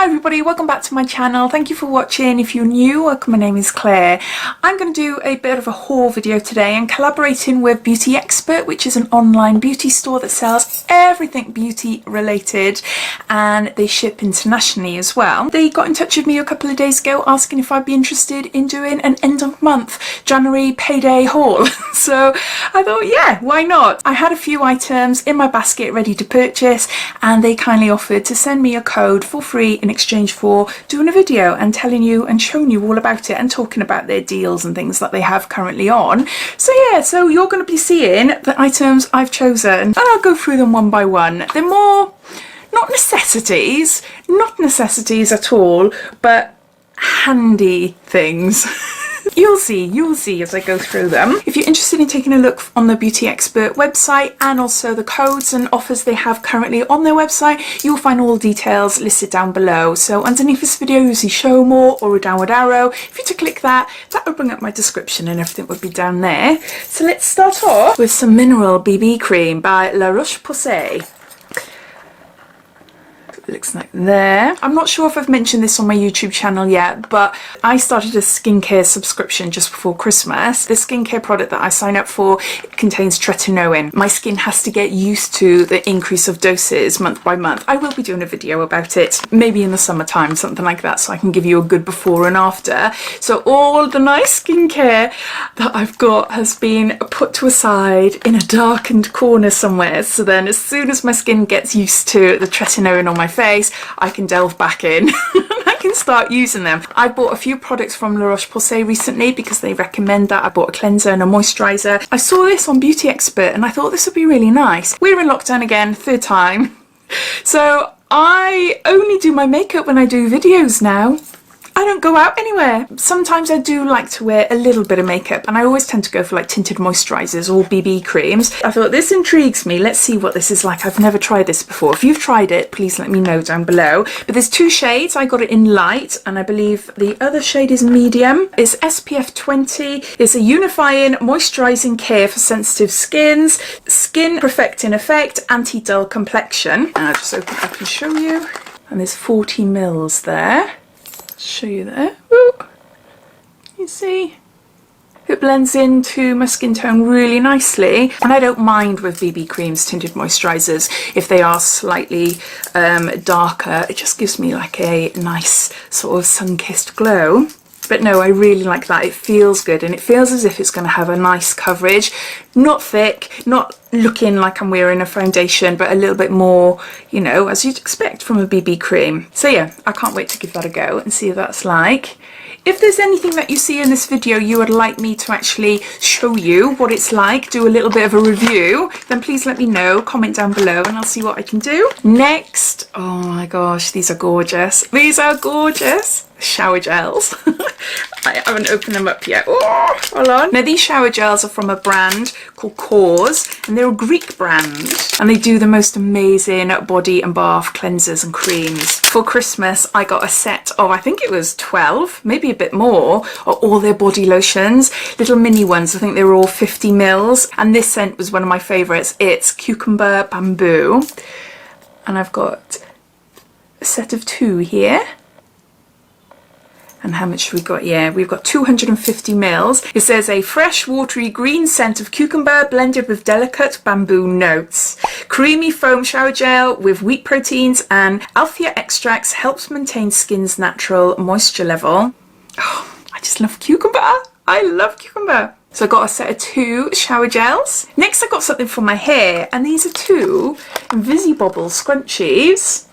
Hi everybody, welcome back to my channel. Thank you for watching. If you're new, welcome. My name is Claire. I'm going to do a bit of a haul video today and collaborating with Beauty Expert, which is an online beauty store that sells everything beauty related, and they ship internationally as well. They got in touch with me a couple of days ago asking if I'd be interested in doing an end of month January payday haul. So I thought, yeah, why not? I had a few items in my basket ready to purchase, and they kindly offered to send me a code for free in exchange for doing a video and telling you and showing you all about it and talking about their deals and things that they have currently on. So yeah, so you're going to be seeing the items I've chosen, and I'll go through them one by one. They're more not necessities at all, but handy things. You'll see as I go through them. If you're interested in taking a look on the Beauty Expert website and also the codes and offers they have currently on their website, you'll find all details listed down below. So underneath this video you'll see show more or a downward arrow. If you were to click that, that would bring up my description and everything would be down there. So let's start off with some mineral BB cream by La Roche-Posay. Looks like there. I'm not sure if I've mentioned this on my YouTube channel yet, but I started a skincare subscription just before Christmas. The skincare product that I sign up for contains tretinoin. My skin has to get used to the increase of doses month by month. I will be doing a video about it, maybe in the summertime, something like that, so I can give you a good before and after. So all the nice skincare that I've got has been put to a side in a darkened corner somewhere, so then as soon as my skin gets used to the tretinoin on my face, I can delve back in and I can start using them. I bought a few products from La Roche-Posay recently because they recommend that. I bought a cleanser and a moisturiser. I saw this on Beauty Expert and I thought this would be really nice. We're in lockdown again, third time. So I only do my makeup when I do videos now. I don't go out anywhere. Sometimes I do like to wear a little bit of makeup, and I always tend to go for like tinted moisturisers or BB creams. I thought this intrigues me. Let's see what this is like. I've never tried this before. If you've tried it, please let me know down below. But there's two shades. I got it in light, and I believe the other shade is medium. It's SPF 20. It's a unifying moisturising care for sensitive skins, skin perfecting effect, anti-dull complexion. And I'll just open it up and show you. And there's 40 mils there. Show you there. Ooh. You see, it blends into my skin tone really nicely, and I don't mind with BB creams, tinted moisturisers, if they are slightly darker. It just gives me like a nice sort of sun-kissed glow. But no, I really like that. It feels good, and it feels as if it's going to have a nice coverage. Not thick, not looking like I'm wearing a foundation, but a little bit more, you know, as you'd expect from a BB cream. So yeah, I can't wait to give that a go and see what that's like. If there's anything that you see in this video you would like me to actually show you what it's like, do a little bit of a review, then please let me know, comment down below, and I'll see what I can do. Next, oh my gosh, these are gorgeous. These are gorgeous. Shower gels. I haven't opened them up yet. Oh, hold on. Now these shower gels are from a brand called Cause, and they're a Greek brand, and they do the most amazing body and bath cleansers and creams. For Christmas I got a set of, I think it was 12, maybe a bit more, of all their body lotions, little mini ones. I think they were all 50 mils, and this scent was one of my favourites. It's Cucumber Bamboo, and I've got a set of 2 here. And how much we got? Yeah, we've got 250 mils. It says a fresh, watery green scent of cucumber blended with delicate bamboo notes. Creamy foam shower gel with wheat proteins and althea extracts helps maintain skin's natural moisture level. Oh, I just love cucumber. I love cucumber. So I got a set of 2 shower gels. Next I got something for my hair, and these are 2 Invisibobble scrunchies.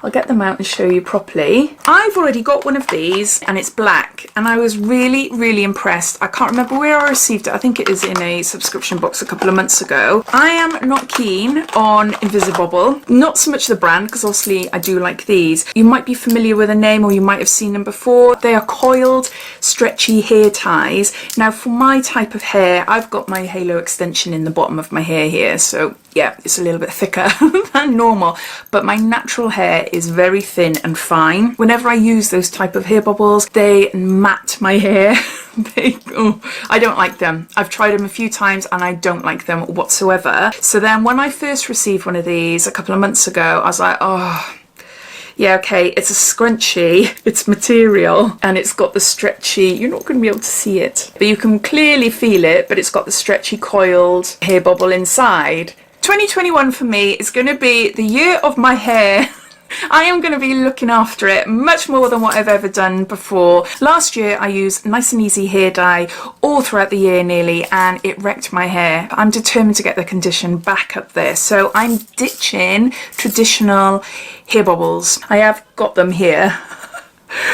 I'll get them out and show you properly. I've already got one of these, and it's black, and I was really impressed. I can't remember where I received it. I think it is in a subscription box a couple of months ago. I am not keen on Invisibobble, not so much the brand, because obviously I do like these. You might be familiar with the name, or you might have seen them before. They are coiled, stretchy hair ties. Now for my type of hair, I've got my halo extension in the bottom of my hair here, so yeah, it's a little bit thicker than normal, but my natural hair is very thin and fine. Whenever I use those type of hair bubbles, they mat my hair. I don't like them. I've tried them a few times and I don't like them whatsoever. So then when I first received one of these a couple of months ago, I was like, oh, Yeah, okay, it's a scrunchie, it's material, and it's got the stretchy, you're not going to be able to see it, but you can clearly feel it, but it's got the stretchy coiled hair bubble inside. 2021 for me is going to be the year of my hair. I am going to be looking after it much more than what I've ever done before. Last year I used Nice and Easy hair dye all throughout the year nearly, and it wrecked my hair. I'm determined to get the condition back up there, so I'm ditching traditional hair bubbles. I have got them here.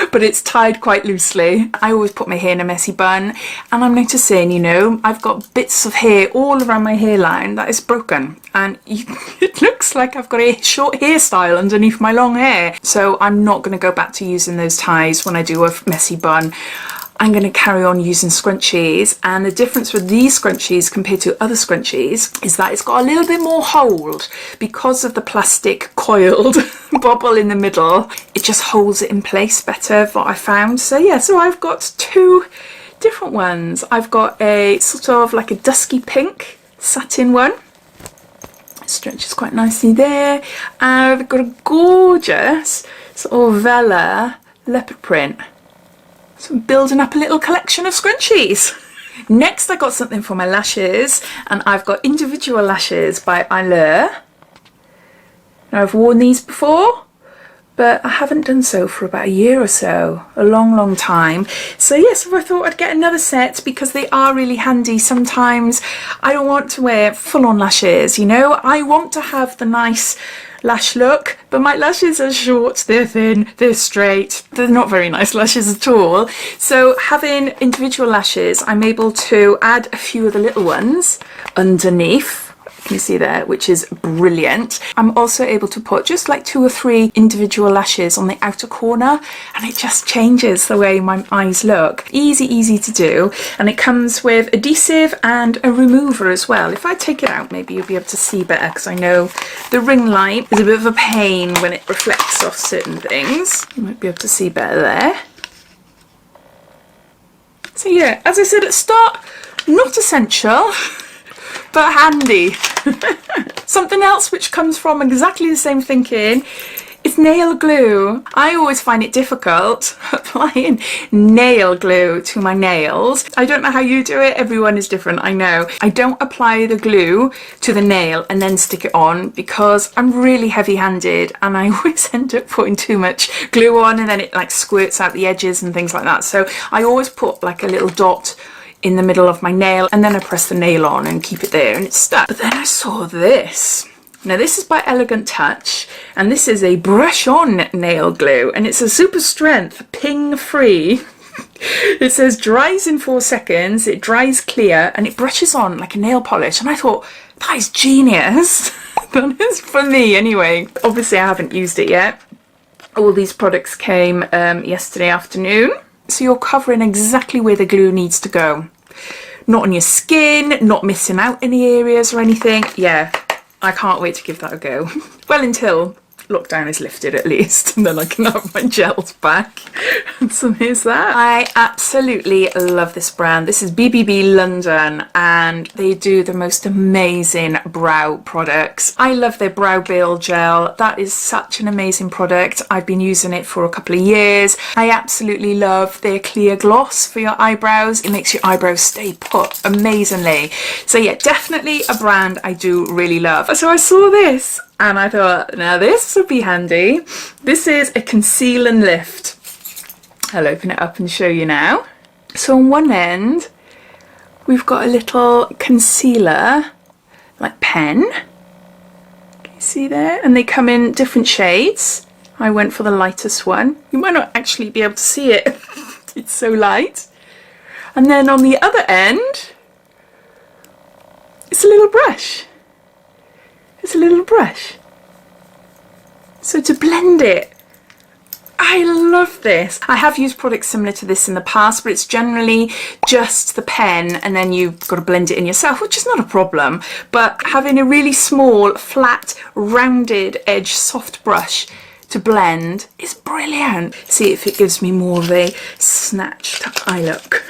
But it's tied quite loosely. I always put my hair in a messy bun, and I'm noticing, you know, I've got bits of hair all around my hairline that is broken, and it looks like I've got a short hairstyle underneath my long hair. So I'm not going to go back to using those ties when I do a messy bun. I'm going to carry on using scrunchies, and the difference with these scrunchies compared to other scrunchies is that it's got a little bit more hold because of the plastic coiled bubble in the middle. It just holds it in place better, what I found. So yeah, so I've got two different ones. I've got a sort of like a dusky pink satin one. It stretches quite nicely there. And I've got a gorgeous sort of Vella leopard print. So I'm building up a little collection of scrunchies. Next I got something for my lashes, and I've got Individual Lashes by Lash. Now I've worn these before, but I haven't done so for about a year or so, a long time. So yes, I thought I'd get another set because they are really handy. Sometimes I don't want to wear full-on lashes, you know, I want to have the nice lash look, but my lashes are short, they're thin, they're straight, they're not very nice lashes at all. So having individual lashes, I'm able to add a few of the little ones underneath. Can you see there, which is brilliant. I'm also able to put just like 2 or 3 individual lashes on the outer corner, and it just changes the way my eyes look. Easy to do, and it comes with adhesive and a remover as well. If I take it out, maybe you'll be able to see better, because I know the ring light is a bit of a pain when it reflects off certain things. You might be able to see better there. So yeah, as I said at the start, not essential, but handy. Something else which comes from exactly the same thinking is nail glue. I always find it difficult applying nail glue to my nails. I don't know how you do it, everyone is different, I know. I don't apply the glue to the nail and then stick it on because I'm really heavy-handed, and I always end up putting too much glue on, and then it like squirts out the edges and things like that. So I always put like a little dot in the middle of my nail, and then I press the nail on and keep it there, and it's stuck. But then I saw this. Now this is by Elegant Touch, and this is a brush on nail glue, and it's a super strength, ping free. It says dries in 4 seconds, it dries clear, and it brushes on like a nail polish. And I thought, that is genius. That is for me anyway. Obviously I haven't used it yet. All these products came yesterday afternoon. So you're covering exactly where the glue needs to go. Not on your skin, not missing out any areas or anything. Yeah, I can't wait to give that a go. Well, until lockdown is lifted at least, and then I can have my gels back. So here's that. I absolutely love this brand. This is BBB London, and they do the most amazing brow products. I love their brow build gel. That is such an amazing product. I've been using it for a couple of years. I absolutely love their clear gloss for your eyebrows. It makes your eyebrows stay put amazingly. So yeah, definitely a brand I do really love. So I saw this and I thought, now this would be handy. This is a conceal and lift. I'll open it up and show you now. So on one end, we've got a little concealer, like pen. Can you see there? And they come in different shades. I went for the lightest one. You might not actually be able to see it. It's so light. And then on the other end, it's a little brush. It's a little brush. So to blend it, I love this. I have used products similar to this in the past, but it's generally just the pen and then you've got to blend it in yourself, which is not a problem. But having a really small, flat, rounded edge, soft brush to blend is brilliant. See if it gives me more of a snatched eye look.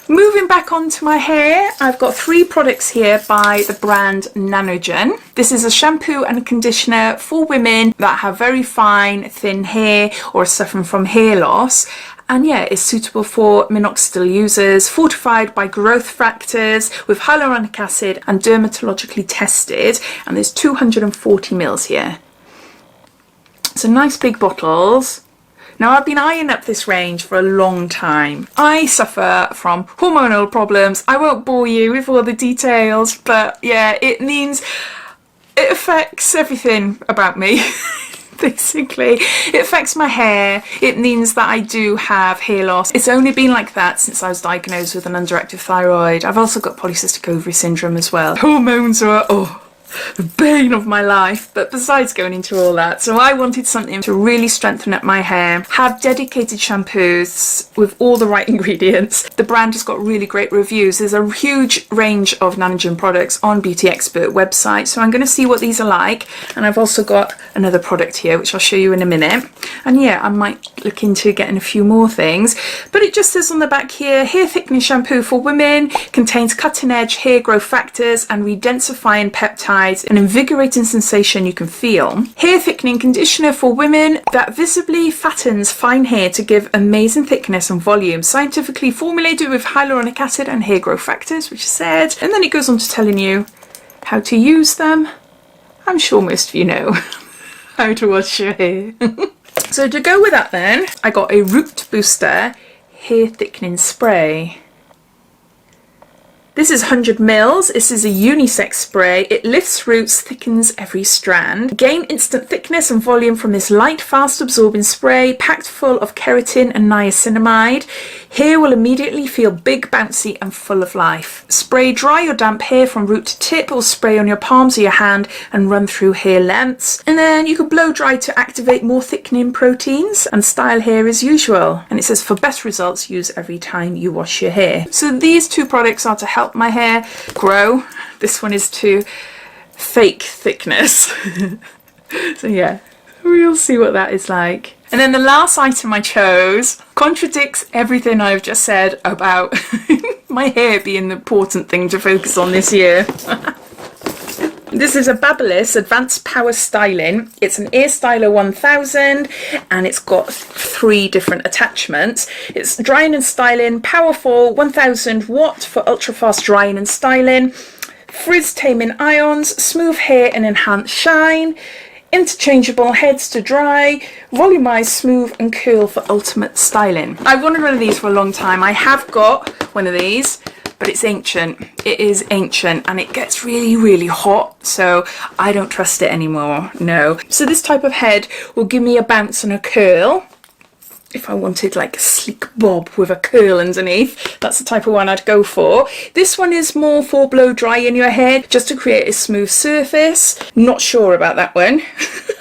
Moving back onto my hair, I've got 3 products here by the brand Nanogen. This is a shampoo and a conditioner for women that have very fine, thin hair or are suffering from hair loss. And yeah, it's suitable for minoxidil users, fortified by growth factors with hyaluronic acid and dermatologically tested. And there's 240 mils here. So nice big bottles. Now, I've been eyeing up this range for a long time. I suffer from hormonal problems. I won't bore you with all the details, but yeah, it means it affects everything about me. Basically, it affects my hair. It means that I do have hair loss. It's only been like that since I was diagnosed with an underactive thyroid. I've also got polycystic ovary syndrome as well. Hormones are, the bane of my life. But besides going into all that, so I wanted something to really strengthen up my hair, have dedicated shampoos with all the right ingredients. The brand has got really great reviews. There's a huge range of Nanogen products on Beauty Expert website, so I'm going to see what these are like. And I've also got another product here which I'll show you in a minute. And yeah, I might look into getting a few more things, but it just says on the back here, hair thickening shampoo for women, contains cutting edge hair growth factors and redensifying peptides, an invigorating sensation you can feel. Hair thickening conditioner for women that visibly fattens fine hair to give amazing thickness and volume. Scientifically formulated with hyaluronic acid and hair growth factors, which is said. And then it goes on to telling you how to use them. I'm sure most of you know how to wash your hair. So to go with that then, I got a Root Booster hair thickening spray. This is 100 mils. This is a unisex spray. It lifts roots, thickens every strand. Gain instant thickness and volume from this light, fast absorbing spray, packed full of keratin and niacinamide. Hair will immediately feel big, bouncy and full of life. Spray dry or damp hair from root to tip, or spray on your palms of your hand and run through hair lengths. And then you can blow dry to activate more thickening proteins and style hair as usual. And it says for best results, use every time you wash your hair. So these 2 products are to help my hair grow. This one is to fake thickness. So yeah, we'll see what that is like. And then the last item I chose contradicts everything I've just said about my hair being the important thing to focus on this year. This is a Babyliss Advanced Power Styling. It's an Air Styler 1000 and it's got 3 different attachments. It's drying and styling, powerful 1000 watt for ultra fast drying and styling, frizz taming ions, smooth hair and enhanced shine, interchangeable heads to dry, volumized, smooth and curl for ultimate styling. I've wanted one of these for a long time. I have got one of these, but it's ancient. It is ancient and it gets really, really hot, so I don't trust it anymore, no. So this type of head will give me a bounce and a curl. If I wanted like a sleek bob with a curl underneath, that's the type of one I'd go for. This one is more for blow dry in your head, just to create a smooth surface. Not sure about that one.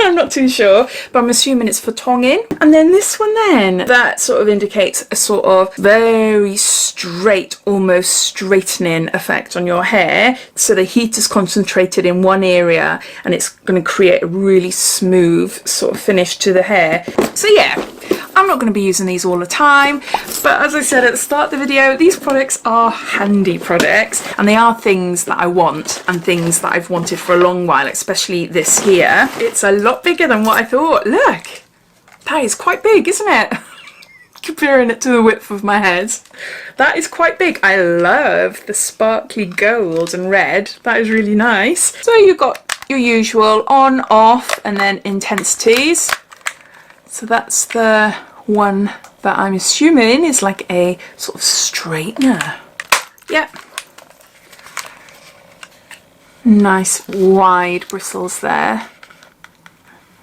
I'm not too sure, but I'm assuming it's for tonging. And then this one then, that sort of indicates a sort of very straight, almost straightening effect on your hair. So the heat is concentrated in one area and it's going to create a really smooth sort of finish to the hair. So yeah, I'm not going to be using these all the time, but as I said at the start of the video, these products are handy products and they are things that I want and things that I've wanted for a long while, especially this here. It's a lot bigger than what I thought. Look, that is quite big, isn't it? Comparing it to the width of my head. That is quite big. I love the sparkly gold and red. That is really nice. So you've got your usual on, off, and then intensities. So that's the one that I'm assuming is like a sort of straightener. Yep. Nice wide bristles there.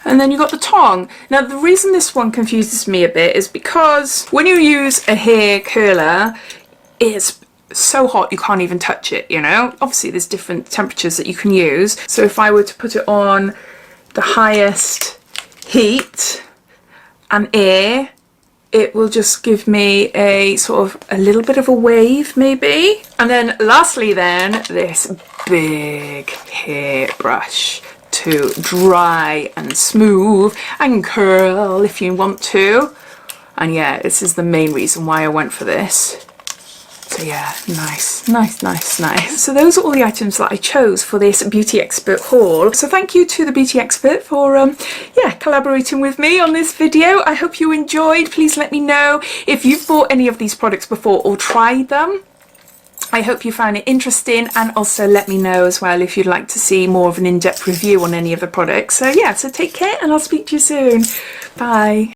And then you've got the tong. Now the reason this one confuses me a bit is because when you use a hair curler, it's so hot you can't even touch it, you know? Obviously there's different temperatures that you can use. So if I were to put it on the highest heat and air, it will just give me a sort of a little bit of a wave maybe. And then lastly then, this big hair brush to dry and smooth and curl if you want to. And yeah, this is the main reason why I went for this. So yeah, nice, nice, nice, nice. So those are all the items that I chose for this Beauty Expert haul. So thank you to the Beauty Expert for yeah, collaborating with me on this video. I hope you enjoyed. Please let me know if you've bought any of these products before or tried them. I hope you found it interesting, and also let me know as well if you'd like to see more of an in-depth review on any of the products. So yeah, so take care and I'll speak to you soon. Bye.